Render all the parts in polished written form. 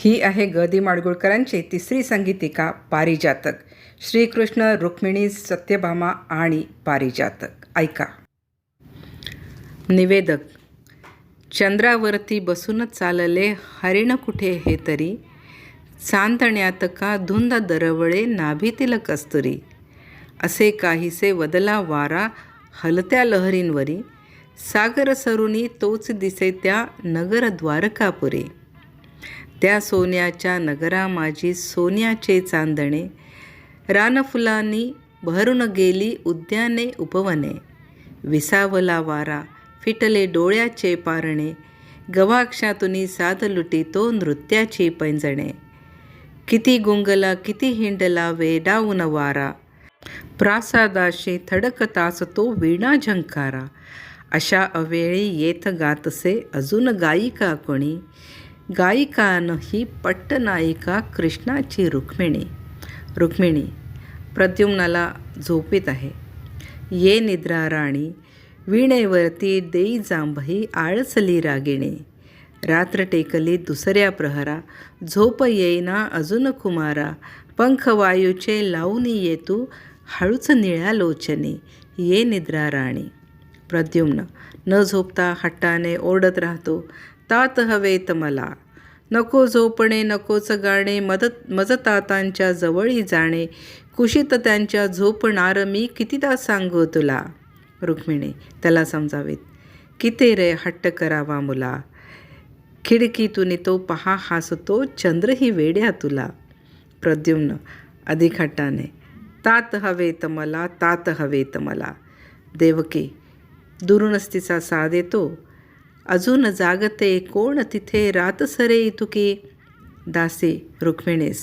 ही आहे ग दी माडगुळकरांची तिसरी संगीतिका पारिजातक. श्रीकृष्ण, रुक्मिणी, सत्यभामा आणि पारिजातक. ऐका. निवेदक. चंद्रावरती बसून चालले हरिण कुठे हे तरी, चांदण्यात का धुंद दरवळे नाभीतील कस्तुरी. असे काहीसे वदला वारा हलत्या लहरींवरी, सागर सरुनी तोच दिसे त्या नगर द्वारकापुरी. त्या सोन्याच्या नगरा माझी सोन्याचे चांदणे, रानफुलांनी भरून गेली उद्याने उपवने. विसावला वारा फिटले डोळ्याचे पारणे, गवाक्षातुनी साध लुटीतो नृत्याची पैंजणे. किती गुंगला किती हिंडला वेडावून वारा, प्रासादाशी थडकताच तो वीणा झंकारा. अशा अवेळी येत गातसे अजून गायिका कोणी, गायिका ही पट्टनायिका कृष्णाची रुक्मिणी. रुक्मिणी प्रद्युम्नाला झोपीत आहे. ये निद्रा राणी, वीणेवरती देई जांभई आळसली रागिणी. रात्र टेकली दुसऱ्या प्रहरा, झोप येईना अजून कुमारा. पंख वायूचे लावून येतू हळूच निळ्या लोचनी, ये निद्रा राणी. प्रद्युम्न न झोपता हट्टाने ओरडत राहतो, तात हवेत मला. नको झोपणे नकोच गाणे, मज तातांच्या जवळी जाणे. कुशीत त्यांच्या झोपणार मी कितीदा सांगू तुला. रुक्मिणी त्याला समजावीत, किती रे हट्ट करावा मुला. खिडकीतून तो पहा हासतो चंद्रही वेड्या तुला. प्रद्युम्न अधिक हट्टाने, तात हवेत मला, तात हवेत मला. देवकी दुरूनच तिचा साथ येतो, अजून जागते कोण तिथे रातसरे इतुकी. दासी रुक्मिणीस,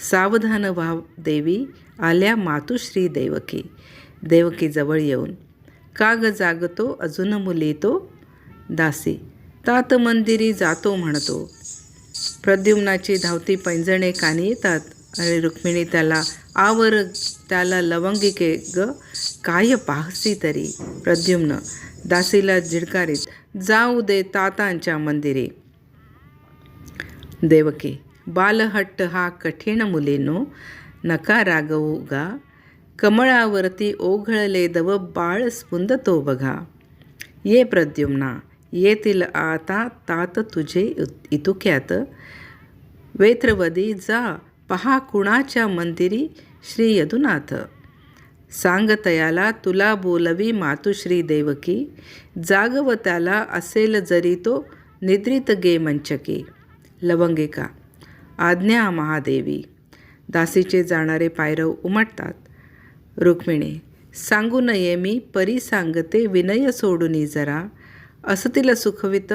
सावधान व्हाव देवी, आल्या मातुश्री देवकी. देवकी जवळ येऊन, का ग जागतो अजून मुली तो. दासी, तात मंदिरी जातो म्हणतो. प्रद्युम्नाची धावती पैंजणे कानी येतात आणि रुक्मिणी त्याला आवर, त्याला लवंगिके ग काय पाहसी तरी. प्रद्युम्न दासीला झिडकारीत, जाऊ दे तातांच्या मंदिरी. देवकी, बालहट्ट हा कठीण मुलीनो, नका रागवू गा. कमळावरती ओघळले दव बाळ स्पुंदतो बघा. ये प्रद्युम्ना, येतील आता तात तुझे इतुक्यात. वेत्रवदी जा पहा कुणाच्या मंदिरी श्री यदुनाथ. सांग तयाला तुला बोलवी मातुश्री देवकी. जागव त्याला असेल जरी तो निद्रित गे मंचकी. लवंगिका, आज्ञा महादेवी. दासीचे जाणारे पायरव उमटतात. रुक्मिणी, सांगू नये मी परी सांगते विनय सोडूनी जरा. असतील सुखवित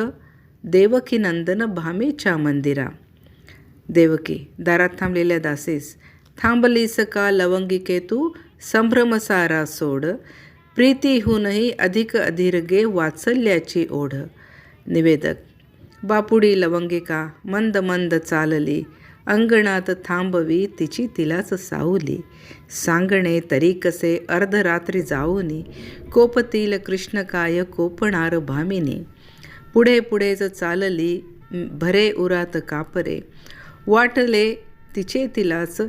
देवकी नंदन भामेच्या मंदिरा. देवकी दारात थांबलेल्या दासीस, थांबलीस का लवंगिके तू, संभ्रम सारा सोड. प्रीतीहूनही अधिक अधीर वात्सल्याची ओढ. निवेदक. बापुडी लवंगिका मंद मंद चालली, अंगणात थांबवी तिची तिलाच सावली. सांगणे तरी कसे अर्धरात्री जाऊनी, कोपतील कृष्ण काय कोपणार भामिनी. पुढे पुढेच चालली भरे उरात कापरे, वाटले तिचे तिलाच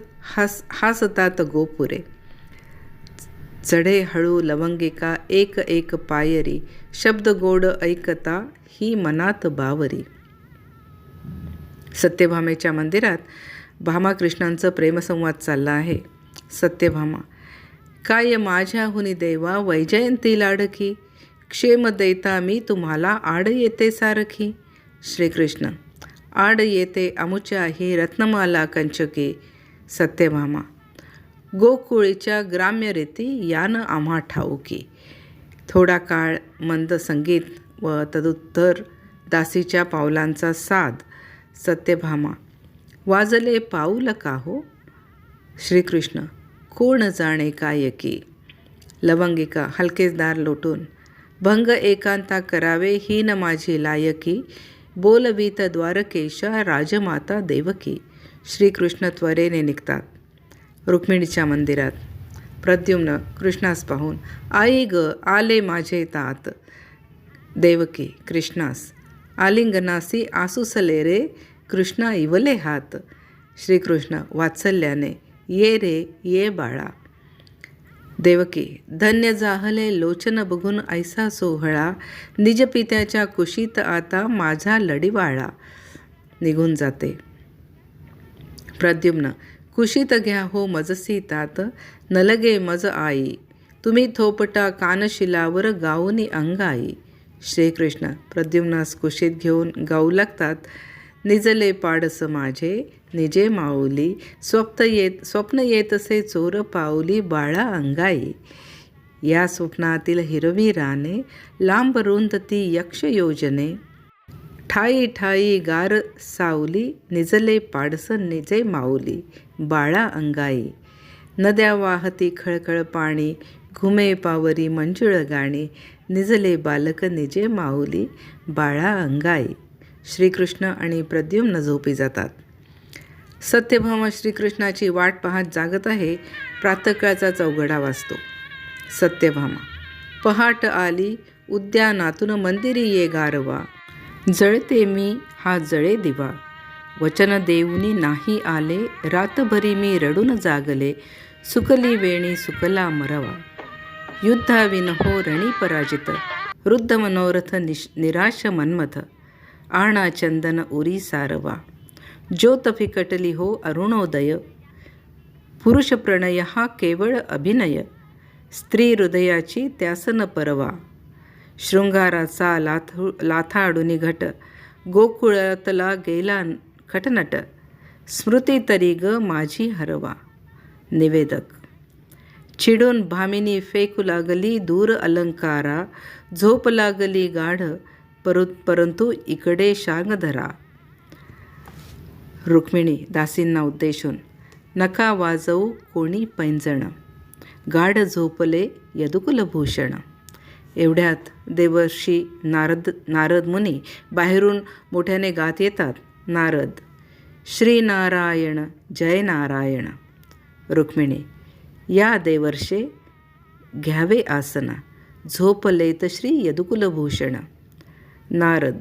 हासतात गोपुरे. चढे हळू लवंगिका एक एक पायरी, शब्द गोड ऐकता ही मनात बावरी. सत्यभामेच्या मंदिरात भामाकृष्णांचं प्रेमसंवाद चालला आहे. सत्यभामा, काय माझ्याहुनी देवा वैजयंती लाडकी, क्षेम देता मी तुम्हाला आड येते सारखी. श्रीकृष्ण, आड येते अमुच्या ही रत्नमाला कंचकी. सत्यभामा, गोकुळीच्या ग्राम्य रीती यान आम्हा ठाऊकी. थोडा काळ मंद संगीत व तदुत्तर दासीच्या पावलांचा साद. सत्यभामा, वाजले पाऊल का हो. श्रीकृष्ण, कोण जाणे काय की. लवंगिका हलकेच दार लोटून, भंग एकांता करावे ही न माझी लायकी. बोलवीत द्वारकेशा राजमाता देवकी. श्रीकृष्ण त्वरेने निघतात. रुक्मिणीच्या मंदिरात प्रद्युम्न कृष्णास पाहून, आई ग आले माझे तात. देवकी कृष्णास, आलिंगनासी आसुसले रे कृष्णा इवले हात. श्रीकृष्ण वात्सल्याने, ये रे ये बाळा. देवकी, धन्य जाहले लोचन बघून ऐसा सोहळा, निज पित्याच्या कुशीत आता माझा लढीवाळा. निघून जाते. प्रद्युम्न, कुशीत घ्या हो मजसी तात, न लगे मज आई. तुम्ही थोपटा कानशिलावर गाऊनी अंगाई. श्रीकृष्ण प्रद्युम्नास कुशीत घेऊन गाऊ लागतात. निजले पाडस माझे निजे माऊली, स्वप्न येतसे चोर पाऊली बाळा अंगाई. या स्वप्नातील हिरवी राने, लांब रुंद ती यक्ष योजने. ठाई ठाई गार सावली, निजले पाडस निजे माऊली बाळा अंगाई. नद्या वाहती खळखळ पाणी, घुमे पावरी मंजुळ गाणी. निजले बालक निजे माऊली बाळा अंगाई. श्रीकृष्ण आणि प्रद्युम्न झोपी जातात. सत्यभामा श्रीकृष्णाची वाट पाहत जागत आहे. प्रातःकाळचा चौघडा वाजतो. सत्यभामा, पहाट आली उद्यानातून मंदिरी ये गारवा. जळते मी हा जळे दिवा, वचन देऊनी नाही आले. रातभरी मी रडून जागले, सुकली वेणी सुकला मरवा. युद्धाविन हो रणी पराजित, वृद्ध मनोरथ निराश मन्मथ. आणा चंदन उरी सारवा, ज्योत फिकटली हो अरुणोदय. पुरुष प्रणय हा केवळ अभिनय, स्त्री हृदयाची त्यासन परवा. शृंगाराचा लाथाडुनी घट, गोकुळातला गेला खटनट. स्मृती तरी ग माझी हरवा. निवेदक, चिडून भामिनी फेकू लागली दूर अलंकारा. झोप लागली गाढ, परंतु इकडे शांग धरा. रुक्मिणी दासींना उद्देशून, नका वाजवू कोणी पैंजण, गाढ झोपले यदुकुलभूषण. एवढ्यात देवर्षी नारद मुनी बाहेरून मोठ्याने गात येतात. नारद, श्रीनारायण जय नारायण. रुक्मिणी, या देवर्षे घ्यावे आसना, झोपलेत श्री यदुकुलभूषण. नारद,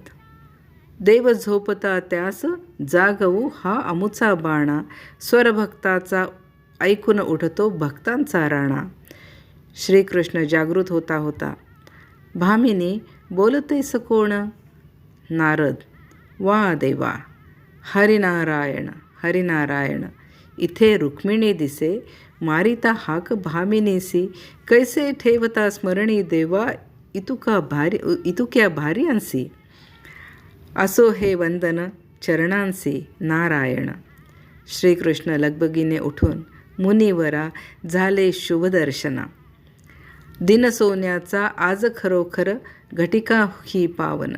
देव झोपता त्यास जागवू हा अमुचा बाणा. स्वरभक्ताचा ऐकून उठतो भक्तांचा राणा. श्रीकृष्ण जागृत होता होता, भामिनी बोलतेस कोण. नारद, वा देवा, हरिनारायण हरिनारायण. इथे रुक्मिणी दिसे, मारिता हाक भामिनीसी. कैसे ठेवता स्मरणी देवा, इतुक्या भारी अंसी. असो हे वंदन चरणांसी नारायण. श्रीकृष्ण लगबगीने उठून मुनिवरा झाले शुभदर्शना. दिन सोन्याचा आज खरोखर घटिका ही पावन.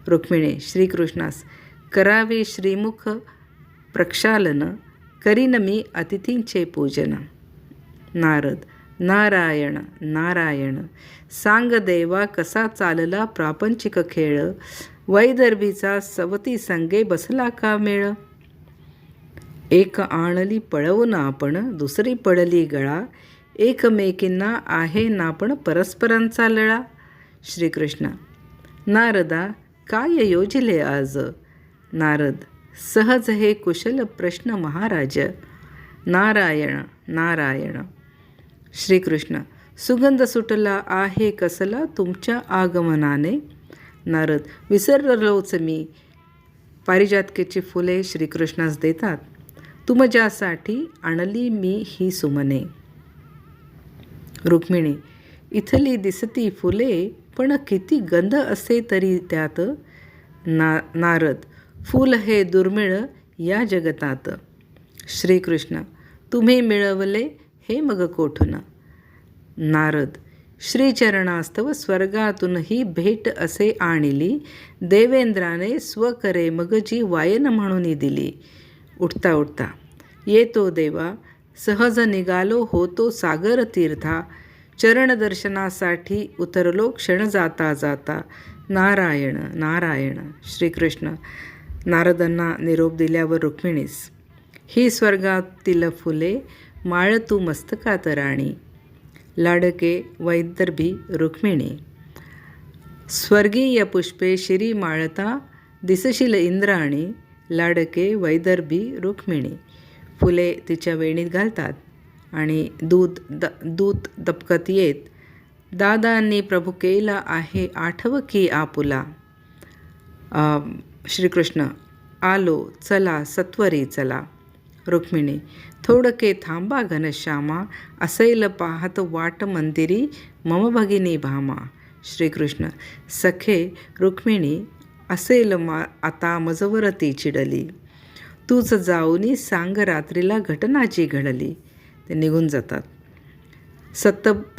रुक्मिणी श्रीकृष्णास, करावे श्रीमुख प्रक्षालन. करीन मी अतिथींचे पूजन. नारद, नारायण नारायण. सांग देवा कसा चालला प्रापंचिक खेळ. वैदर्भीचा सवती संगे बसला का मेळ. एक आणली पळवून आपण, दुसरी पडली गळा. एकमेकींना आहे नापण परस्परांचा लळा. श्रीकृष्ण, नारदा काय योजिले आज. नारद, सहज हे कुशल प्रश्न महाराज. नारायण नारायण. श्रीकृष्ण, सुगंध सुटला आहे कसला तुमच्या आगमनाने. नारद, विसरलोच मी. पारिजातकेची फुले श्रीकृष्णास देतात. तुमच्यासाठी आणली मी ही सुमने. रुक्मिणी, इथली दिसती फुले पण किती गंध असे तरी त्यात. नारद, फूल हे दुर्मिळ या जगतात. श्रीकृष्ण, तुम्ही मिळवले हे मग कोठून. नारद, श्रीचरणास्तव स्वर्गातून ही भेट असे आणली. देवेंद्राने स्वकरे मग जी वायन म्हणून दिली. उठता उठता, येतो देवा सहज निघालो होतो सागर तीर्था. चरणदर्शनासाठी उतरलो क्षण जाता जाता. नारायण नारायण. श्रीकृष्ण नारदांना निरोप दिल्यावर रुक्मिणीस, ही स्वर्गातील फुले माळ तू मस्तकात राणी. लाडके वैदर्भी रुक्मिणी, स्वर्गीय पुष्पे शिरी माळता दिसशील इंद्राणी. लाडके वैदर्भी रुक्मिणी. फुले तिच्या वेणीत घालतात आणि दूत दपकत येत, दादांनी प्रभू केला आहे आठव की आपुला. श्रीकृष्ण, आलो चला सत्वरी चला. रुक्मिणी, थोडके थांबा घनश्यामा, असेल पाहत वाट मंदिरी मम भगिनी भामा. श्रीकृष्ण, सखे रुक्मिणी, असेल आता मजवर ती चिडली. तूच जाऊनी सांग रात्रीला घटनाची घडली. ते निघून जातात.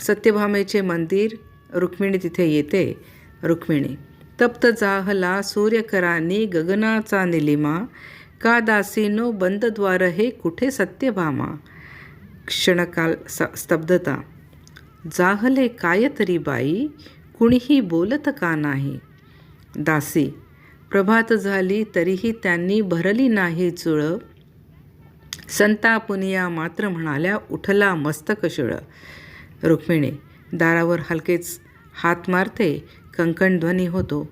सत्यभामेचे मंदिर. रुक्मिणी तिथे येते. रुक्मिणी, तप्त जाहला सूर्यकरांनी गगनाचा निलिमा, का दासीनो बंद द्वार हे कुठे सत्यभामा. क्षणकाल स्तब्धता. जाहले काय तरी बाई, कुणीही बोलत का नाही. दासी, प्रभात झाली तरीही त्यांनी भरली नाही चुळ, संतापुनिया मात्र म्हणाल्या उठला मस्तक शिळ. रुक्मिणी, दारावर हलकेच हात मारते. कंकण ध्वनी होतो.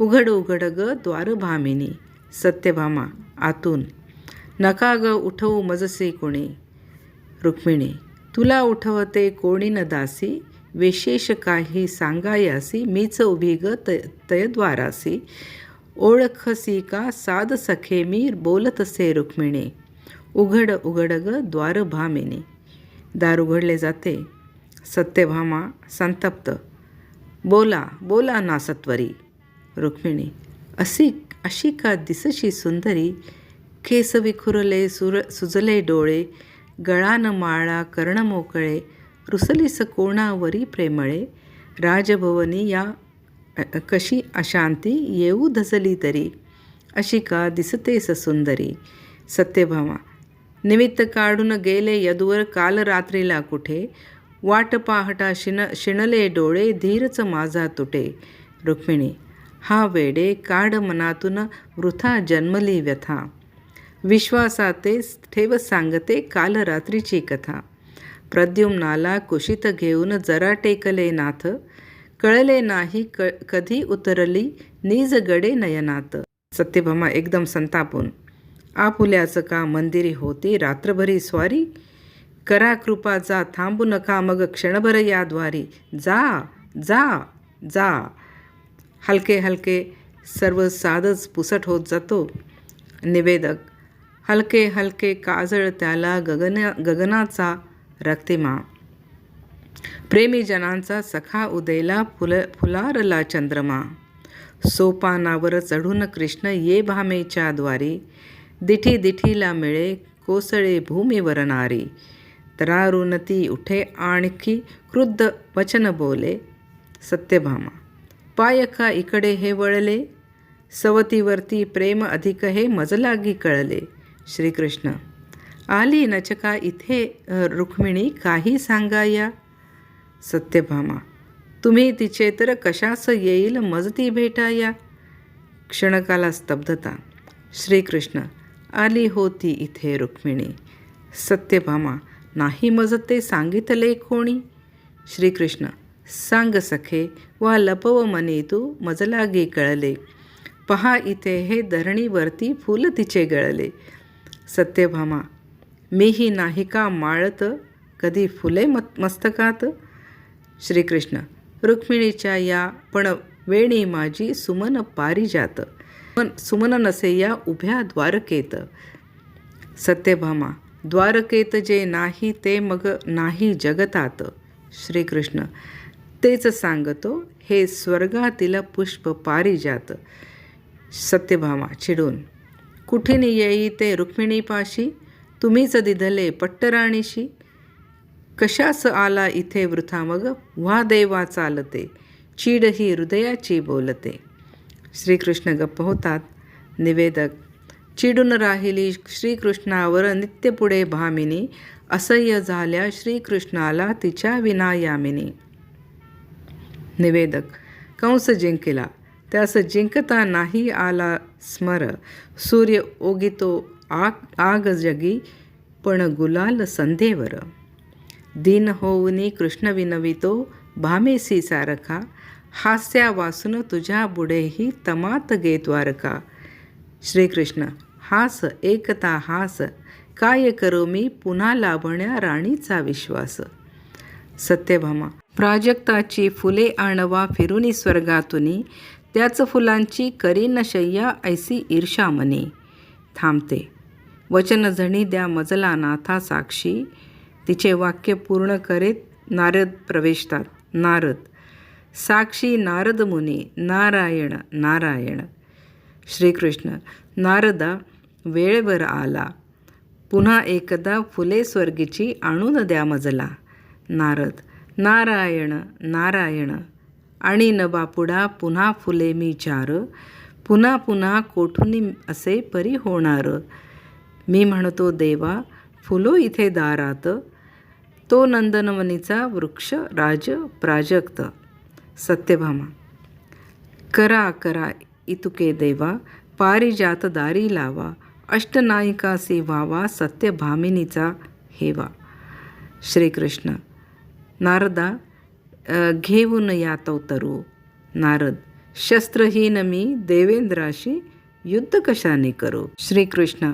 उघड उघड ग द्वार भामिनी. सत्यभामा आतून, नका ग उठवू मजसे कोणी. रुक्मिणी, तुला उठवते कोणी न दासी, विशेष काही सांगायासी, मीच उभी ग तयद्वारासी. ओळखसी का साध सखे मी, बोलतसे रुक्मिणी. उघड उघड ग द्वार भामिनी. दार उघडले जाते. सत्यभामा संतप्त, बोला बोला ना सत्वरी. रुक्मिणी, अशी का दिसशी सुंदरी, केस विखुरले सुजले डोळे, गळान माळा कर्ण मोकळे, रुसलीस कोणावरी प्रेमळे. राजभवनी या कशी अशांती, येऊ धजली तरी, अशी का दिसतेस सुंदरी. सत्यभामा, निमित्त काढून गेले यदुवर काल रात्रीला कुठे, वाट पाहता शिणले डोळे, धीरच माझा तुटे. रुक्मिणी, हा वेडे काढ मनातून वृथा जन्मली व्यथा, विश्वासाते ठेव सांगते काल रात्रीची कथा. प्रद्युम्नाला कुशीत घेऊन जरा टेकले नाथ, कळले नाही कधी उतरली निज गडे नयनात. सत्यभामा एकदम संतापून, आपुल्याचं का मंदिरी होती रात्रभरी स्वारी, करा कृपा जा थांबू नका मग क्षणभर या द्वारी. जा जा जा. हलके हलके सर्व साधच पुसट होत जातो. निवेदक, हलके हलके काजळ त्याला गगनाचा रक्तिमा, प्रेमीजनांचा सखा उदयला फुलारला चंद्रमा. सोपानावर चढून कृष्ण ये भामेच्या द्वारी, दिठी दिठीला मिळे कोसळे भूमीवर नारी. तरारुनती उठे आणखी क्रुद्ध वचन बोले. सत्यभामा, पायका इकडे हे वळले, सवतीवरती प्रेम अधिक हे मजलागी कळले. श्रीकृष्ण, आली नचका इथे रुक्मिणी काही सांगाया. सत्यभामा, तुम्ही तिचे तर कशास येईल मजती भेटाया. क्षणकाला स्तब्धता. श्रीकृष्ण, आली होती इथे रुक्मिणी. सत्यभामा, नाही मजते सांगितले कोणी. श्रीकृष्ण, सांग सखे वा लपव मनी तू मजलागी कळले, पहा इथे हे धरणीवरती फूल तिचे गळले. सत्यभामा, मीही नाही का माळत कधी फुले मस्तकात. श्रीकृष्ण, रुक्मिणीच्या या पण वेणी माझी सुमन पारिजात, सुमन नसे या उभ्या द्वारकेत. सत्यभामा, द्वारकेत जे नाही ते मग नाही जगतात. श्रीकृष्ण, तेच सांगतो हे स्वर्गातील पुष्प पारिजात. सत्यभामा चिडून, कुठीन येई ते रुक्मिणीपाशी, तुम्हीच दिधले पट्टराणीशी. कशास आला इथे वृथा मग, व्हा देवा चालते, चीड ही हृदयाची बोलते. श्रीकृष्ण गप्प होतात. निवेदक, चिडून राहिली श्रीकृष्णावर नित्य पुढे भामिनी, असह्य झाल्या श्रीकृष्णाला तिच्या विनायामिनी. निवेदक, कंस जिंकला, त्यास जिंकता नाही आला स्मर, सूर्य ओगितो आग जगी, पण गुलाल संधेवर. दिन होऊनी कृष्ण विनवितो, भामेसी सारखा, हास्या वासून तुझ्या बुडेही तमात गे द्वारका. श्रीकृष्ण, हास एकता हास, काय करो मी पुन्हा लाभण्या राणीचा विश्वास. सत्यभामा. प्राजक्ताची फुले आणवा फिरुनी स्वर्गातुनी, त्याच फुलांची करीन शय्या ऐसी ईर्षा मनी. थांबते. वचन जणी द्या मजला नाथा साक्षी, तिचे वाक्य पूर्ण करीत नारद प्रवेशतात. नारद. साक्षी नारद मुनी, नारायण नारायण. श्रीकृष्ण. नारदा वेळेवर आला, पुन्हा एकदा फुले स्वर्गीची आणून द्या मजला. नारद. नारायण नारायण. आणि न बापुडा पुन्हा फुले मी चार, पुन्हा पुन्हा कोठुनी असे परी होणार. मी म्हणतो देवा फुलो इथे दारात, तो नंदनवनीचा वृक्ष राज प्राजक्त. सत्यभामा. करा करा इतुके देवा, पारिजात दारी लावा, अष्टनायिकासी व्हावा सत्यभामिनीचा हेवा. श्रीकृष्ण. नारदा घेऊन यातो तरू. नारद. शस्त्रहीन मी देवेंद्राशी युद्ध कशाने करू. श्रीकृष्ण.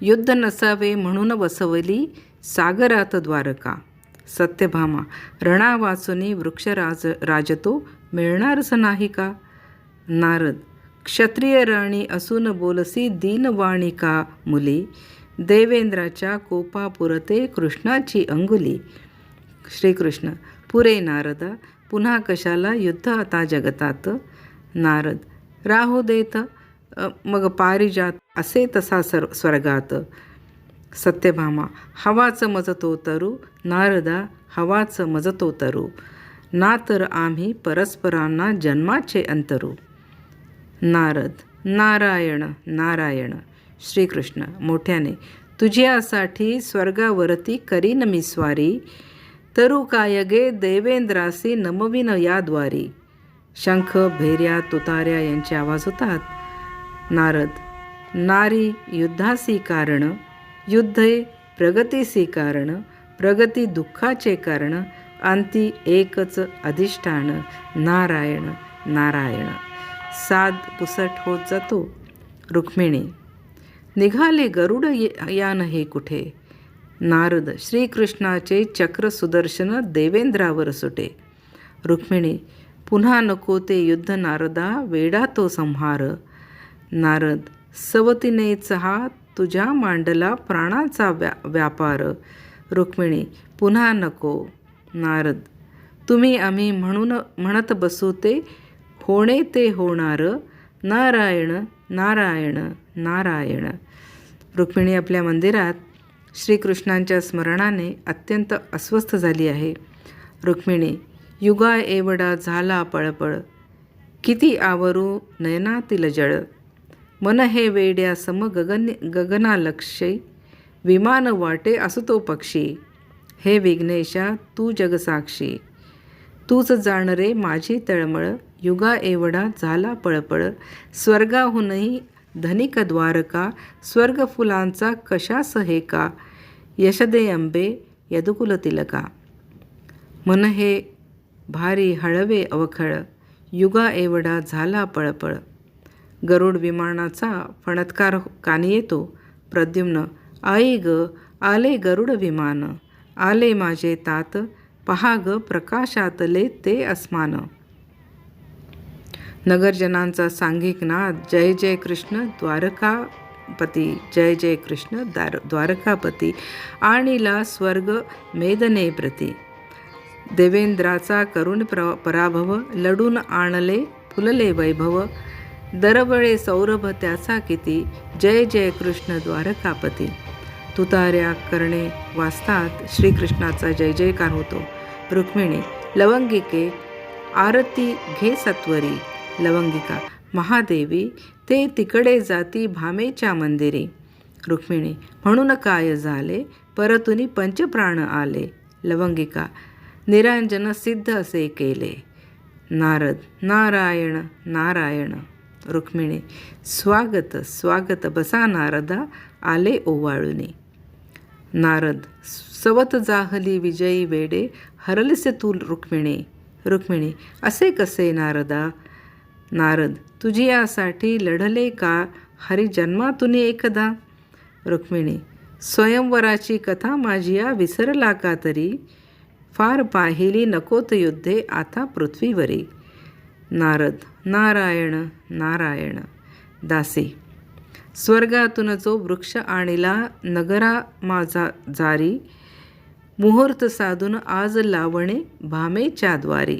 युद्ध नसावे म्हणून वसवली सागरात द्वारका. सत्यभामा. रणा वाचुनी वृक्षराज राजतो, मिळणारच नाही का. नारद. क्षत्रिय राणी असून बोलसी दीनवाणी का मुली, देवेंद्राच्या कोपा पुरते कृष्णाची अंगुली. श्रीकृष्ण. पुरे नारदा, पुन्हा कशाला युद्ध आता जगतात. नारद. राहू देत मग पारिजात असे तसा स्वर्गात. सत्यभामा. हवाच मजतो तरू. नारदा. हवाच मजतो तरू, ना तर आम्ही परस्परांना जन्माचे अंतरू. नारद. नारायण नारायण. श्रीकृष्ण. मोठ्याने. तुझ्यासाठी स्वर्गावरती करीन मी स्वारी, तरू काय गे देवेंद्रासी नमविन या द्वारी. शंख भैर्या तुतार्या यांचे आवाज होतात. नारद. नारी युद्धासी कारण, युद्धे प्रगतीसी कारण, प्रगती दुःखाचे कारण, अंती एकच अधिष्ठान नारायण नारायण. साद पुसट होत जातो. रुक्मिणी. निघाले गरुड यान हे कुठे. नारद. श्रीकृष्णाचे चक्र सुदर्शन देवेंद्रावर सुटे. रुक्मिणी. पुन्हा नको ते युद्ध नारदा, वेडा तो संहार. नारद. सवतीनेच हा तुझ्या मांडला प्राणाचा व्यापार. रुक्मिणी. पुन्हा नको. नारद. तुम्ही आम्ही म्हणत बसू ते होणे ते होणार, नारायण नारायण नारायण. रुक्मिणी आपल्या मंदिरात श्रीकृष्णांच्या स्मरणाने अत्यंत अस्वस्थ झाली आहे. रुक्मिणी. युगा एवढा झाला पळपळ, किती आवरू नयनातील जळ. मन हे वेड्या सम गगनालक्षी, विमान वाटे असतो पक्षी. हे विघ्नेशा तू जगसाक्षी, तूच जाण रे माझी तळमळ. युगा एवढा झाला पळपळ, स्वर्गाहूनही धनिक द्वारका. स्वर्ग फुलांचा कशास हे का, यशदे अंबे यदुकुल तिलका. मन हे भारी हळवे अवखळ, युगा एवढा झाला पळपळ. गरुड विमानाचा फणत्कार कानी येतो. प्रद्युम्न. आई ग आले गरुड विमान, आले माझे तात. पहा ग प्रकाशातले ते अस्मान. नगरजनांचा सांघिक नाद. जय जय कृष्ण द्वारकापती, जय जय कृष्ण द्वारकापती. आणिला स्वर्ग मेदने प्रती. देवेंद्राचा करुण पराभव, लढून आणले फुलले वैभव. दरवळे सौरभ त्याचा किती, जय जय कृष्ण द्वारकापती. तुतार्या करणे वाजतात. श्रीकृष्णाचा जय जयकार होतो. रुक्मिणी. लवंगिके. आरती घे सत्वरी. लवंगिका. महादेवी. ते तिकडे जाती भामेच्या मंदिरी. रुक्मिणी. म्हणून काय झाले, परतुनी पंचप्राण आले. लवंगिका. निरांजन सिद्ध असे केले. नारद. नारायण नारायण. रुक्मिणी. स्वागत स्वागत, बसा नारदा, आले ओवाळुनी. नारद. सवत जाहली विजयी वेडे, हरलिसे तू रुक्मिणी. रुक्मिणी. असे कसे नारदा. नारद. तुझियासाठी लढले का हरी जन्मातून एकदा. रुक्मिणी, स्वयंवराची कथा माझी या विसरला का तरी, फार पाहिली नकोत युद्धे आता पृथ्वीवरी. नारद, नारायण नारायण. दासी, स्वर्गातून जो वृक्ष आणिला नगरा माझा जारी, मुहूर्त साधून आज लावणे भामेच्या द्वारी.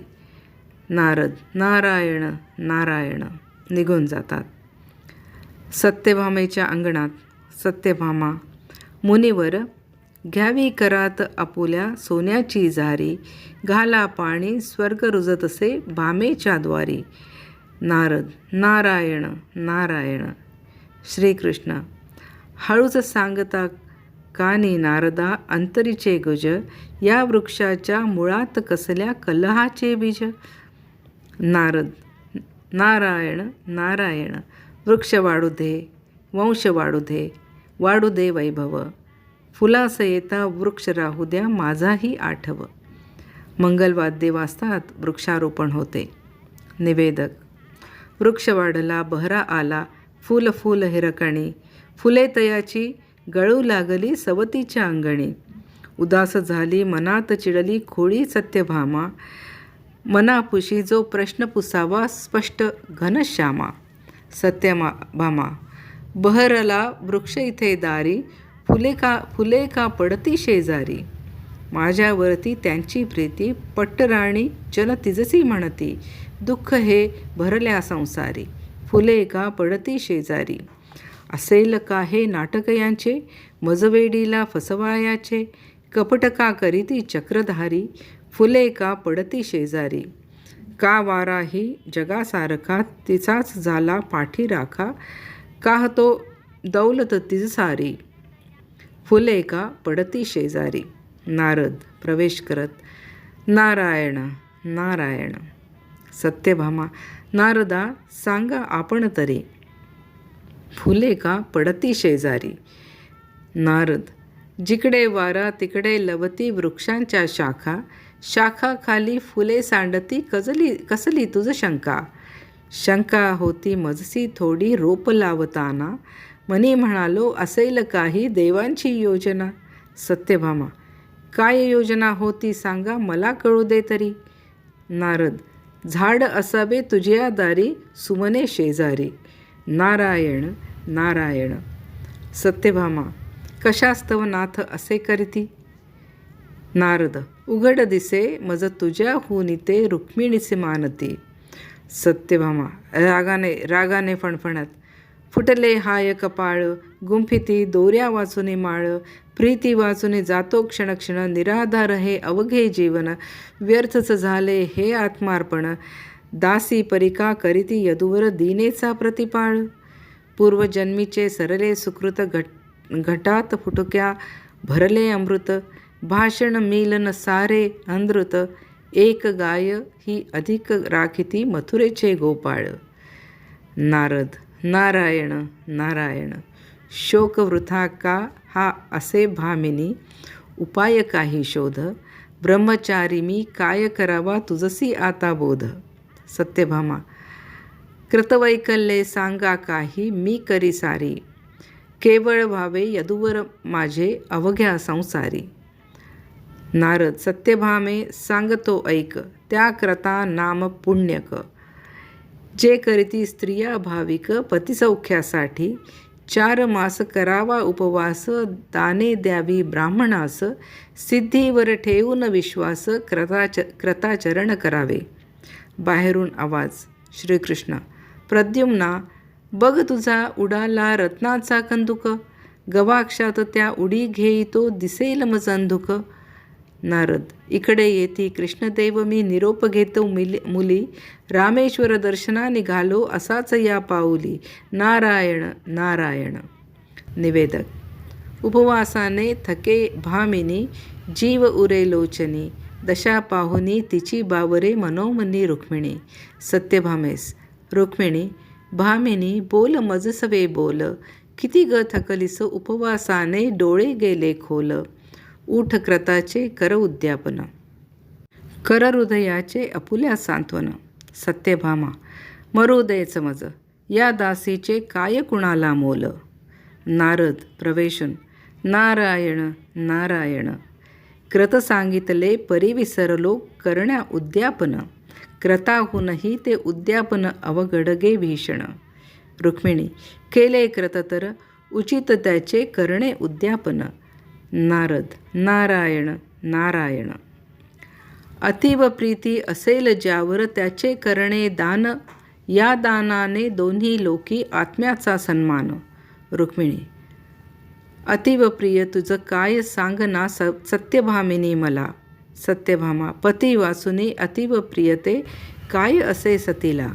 नारद, नारायण नारायण. निघून जातात. सत्यभामेच्या अंगणात. सत्यभामा, मुनिवर, घ्यावी करात आपुल्या सोन्याची जारी, घाला पाणी स्वर्ग रुजतसे भामेच्या द्वारी. नारद, नारायण नारायण. श्रीकृष्ण, हळूच सांगता कानी नारदा अंतरीचे गुज, या वृक्षाच्या मुळात कसल्या कलहाचे बीज. नारद, नारायण नारायण. वृक्ष वाढू दे, वंश वाढू दे वैभव, फुलास येता वृक्ष राहू द्या माझाही आठव. मंगलवाद्ये वाजतात, वृक्षारोपण होते. निवेदक, वृक्ष वाढला, बहरा आला, फूल फूल हिरकणी, फुले तयाची गळू लागली सवतीच्या अंगणी. उदास झाली मनात चिडली खोळी सत्यभामा, मनापुशी जो प्रश्न पुसावा स्पष्ट घनश्यामा. सत्यभामा, बहरला वृक्ष इथे दारी, फुले का पडती शेजारी. माझ्यावरती त्यांची प्रीती, पट्टराणी जन तिजसी म्हणती, दुःख हे भरल्या संसारी, फुले का पडती शेजारी. असेल का हे नाटक यांचे, मजवेडीला फसवायाचे, कपट का करीती चक्रधारी, फुले का पडती शेजारी. का वाराही जगासारखा तिचाच झाला पाठी राखा, का तो दौलत तिज सारी, फुले का पडती शेजारी. नारद प्रवेश करत, नारायण नारायण. सत्यभामा, नारदा सांगा आपण तरी, फुले का पडती शेजारी. नारद, जिकडे वारा तिकडे लवती वृक्षांच्या शाखा, शाखा खाली फुले सांडती कसली तुझ शंका. शंका होती मजसी थोडी रोप लावताना, मनी म्हणालो असेल काही देवांची योजना. सत्यभामा, काय योजना होती सांगा मला कळू दे तरी. नारद, झाड असावे तुझ्या दारी, सुमने शेजारी. नारायण नारायण. सत्यभामा, कशास्तव नाथ असे करती. नारद, उघड दिसे मज तुझ्या हुनिते रुक्मिणीचे मानती. सत्यभामा रागाने फणफणत, फुटले हाय कपाळ, गुंफिती दोऱ्या वाचुनी माळ, प्रीती वाचुनी जातो क्षणक्षण, निराधार हे अवघे जीवन, व्यर्थच झाले हे आत्मार्पण, दासी परिका करीती यदुवर दीनेचा प्रतिपाळ. पूर्वजन्मीचे सरले सुकृत घटात फुटक्या भरले अमृत, भाषण मिलन सारे अंधृत, एक गाय ही अधिक राखिती मथुरेचे गोपाळ. नारद, नारायण नारायण. शोक वृथा का हा असे भामिनी, उपाय काही शोध, ब्रह्मचारी मी काय करावा तुझसी आता बोध. सत्यभामा, कृतवैकल्ये सांगा काही मी करी सारी, केवळ व्हावे यदुवर माझे अवघ्या संसारी. नारद, सत्यभामे सांगतो ऐक, त्या करता नाम पुण्यक, जे करीती स्त्रिया भाविक पतिसौख्यासाठी, 4 मास करावा उपवास, दाने द्यावी ब्राह्मणास, सिद्धीवर ठेवून विश्वास, कृताचरण करावे. बाहेरून आवाज. श्रीकृष्ण, प्रद्युम्ना, बघ तुझा उडाला रत्नाचा कंदुक, गवाक्षात त्या उडी घेईतो दिसेल मज अंधुक. नारद, इकडे येती कृष्णदेव मी निरोप घेतो मुली, रामेश्वर दर्शना निघालो असाच या पाऊली. नारायण नारायण. निवेदक, उपवासाने थके भामिनी, जीव उरे लोचनी, दशा पाहुनी तिची बावरे मनोमनी रुक्मिणी. सत्यभामेस. रुक्मिणी, भामिनी बोल मजसवे बोल, किती ग थकलीस उपवासाने डोळे गेले खोल. उठ क्रताचे कर उद्यापन, कर हृदयाचे अपुल्या सांत्वन. सत्यभामा, मरू देच मज, या दासीचे काय कुणाला मोल. नारद प्रवेशन. नारायण नारायण. कृत सांगितले परी विसरलो करण्या उद्यापन. क्रताहूनही ते उद्यापन अवघडगे भीषण. रुक्मिणी. केले कृत तर उचित त्याचे करणे उद्यापन. नारद नारायण नारायण. अतीव प्रीती असेल ज्यावर त्याचे करणे दान. या दानाने दोन्ही लोकी आत्म्याचा सन्मान. रुक्मिणी. अतीव प्रिय तुझं काय सांग ना सत्यभामिनी मला. सत्यभामा. पती वासुनी अतीव प्रियते काय असे सतीला.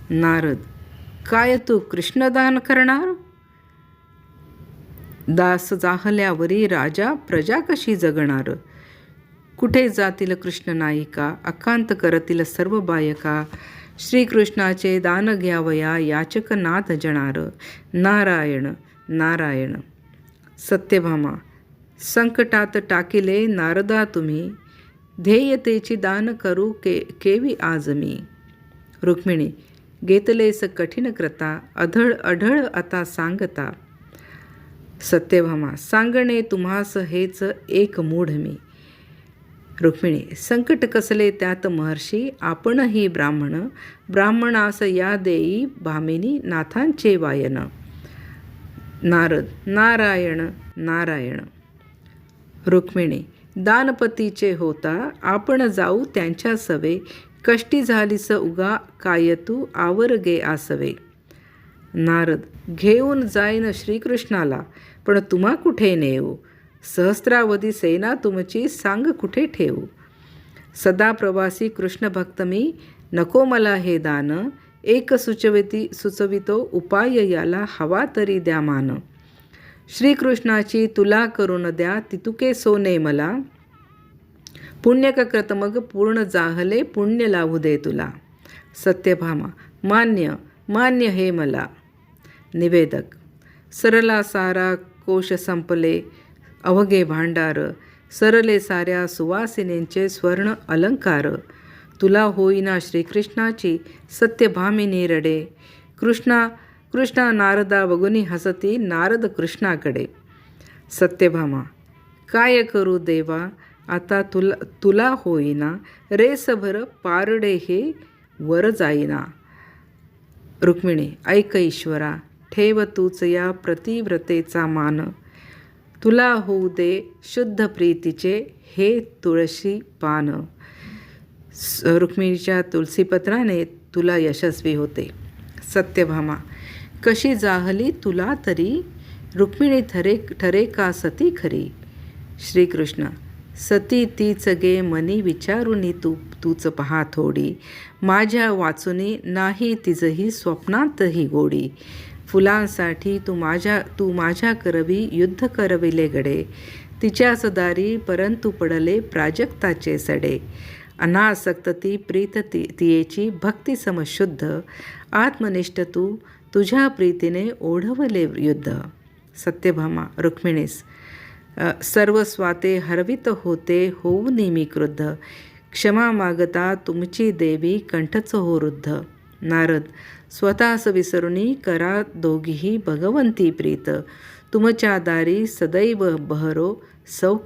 नारद. काय तू कृष्णदान करणार. दास जाहल्यावरी राजा प्रजा कशी जगणार. कुठे जातील कृष्ण नायिका अकांत करतील सर्व बायका. श्रीकृष्णाचे दान घ्यावया याचक नाथ जणार. नारायण नारायण. सत्यभामा. संकटात टाकिले नारदा तुम्ही. ध्येयतेची दान करू केवी आज मी. रुक्मिणी. घेतलेस कठीण कृता अढळ अढळ आता सांगता. सत्यभामा. सांगणे तुम्हास हेच एक मूढ मी. रुक्मिणी. संकट कसले त्यात महर्षी आपणही ब्राह्मण. ब्राह्मणास या देई भामिनी नाथांचे वायन. नारद नारायण नारायण. रुक्मिणी. दानपतीचे होता आपण जाऊ त्यांच्या सवे. कष्टी झालीस उगा काय तू आवर गे आसवे. नारद. घेऊन जाईन श्रीकृष्णाला पण तुम्हा कुठे नेऊ. सहस्रावधी सेना तुमची सांग कुठे ठेवू. सदा प्रवासी कृष्ण भक्त मी नको मला हे दान. एक सुचवितो उपाय याला हवा तरी द्या मान. श्रीकृष्णाची तुला करून द्या तितुके सोने मला. पुण्य कृत मग पूर्ण जाहले पुण्य लावू दे तुला. सत्यभामा. मान्य मान्य हे मला. निवेदक. सरला सारा कोश संपले अवघे भांडार. सरले साऱ्या सुवासिनींचे स्वर्ण अलंकार. तुला होईना श्रीकृष्णाची सत्यभामिनी रडे. कृष्णा नारदा बगुनी हसती नारद कृष्णाकडे. सत्यभामा. काय करू देवा आता तुला होईना. रेसभर पारडे हे वर जाईना. रुक्मिणी. ऐक ईश्वरा ठेव तूच या प्रतिव्रतेचा मान. तुला होऊ दे शुद्ध प्रीतीचे हे तुळशी पान. रुक्मिणीच्या तुलसीपत्राने तुला यशस्वी होते. सत्यभामा. कशी जाहली तुला तरी. रुक्मिणी ठरे का सती खरी. श्रीकृष्ण. सती तीच गे मनी विचारुनी तूच पहा थोडी. माझ्या वाचुनी नाही तिजही स्वप्नातही गोडी. फुलांसाठी तू माझ्या करवी युद्ध करविले गडे. तिच्याच दारी परंतु पडले प्राजक्ताचे सडे. अनासक्त ती प्रीत तियेची भक्ती समशुद्ध. आत्मनिष्ठ तुझ्या प्रीतीने ओढवले युद्ध. सत्यभामा. रुक्मिणीस. सर्व स्वाते हरवित होते होऊन मी क्रुद्ध. क्षमा मागता तुमची देवी कंठच हो रुद्ध. नारद. स्वतःस विसरुनी करा दोघीही भगवंती प्रीत. तुमच्या दारी सदैव बहरो सौख्य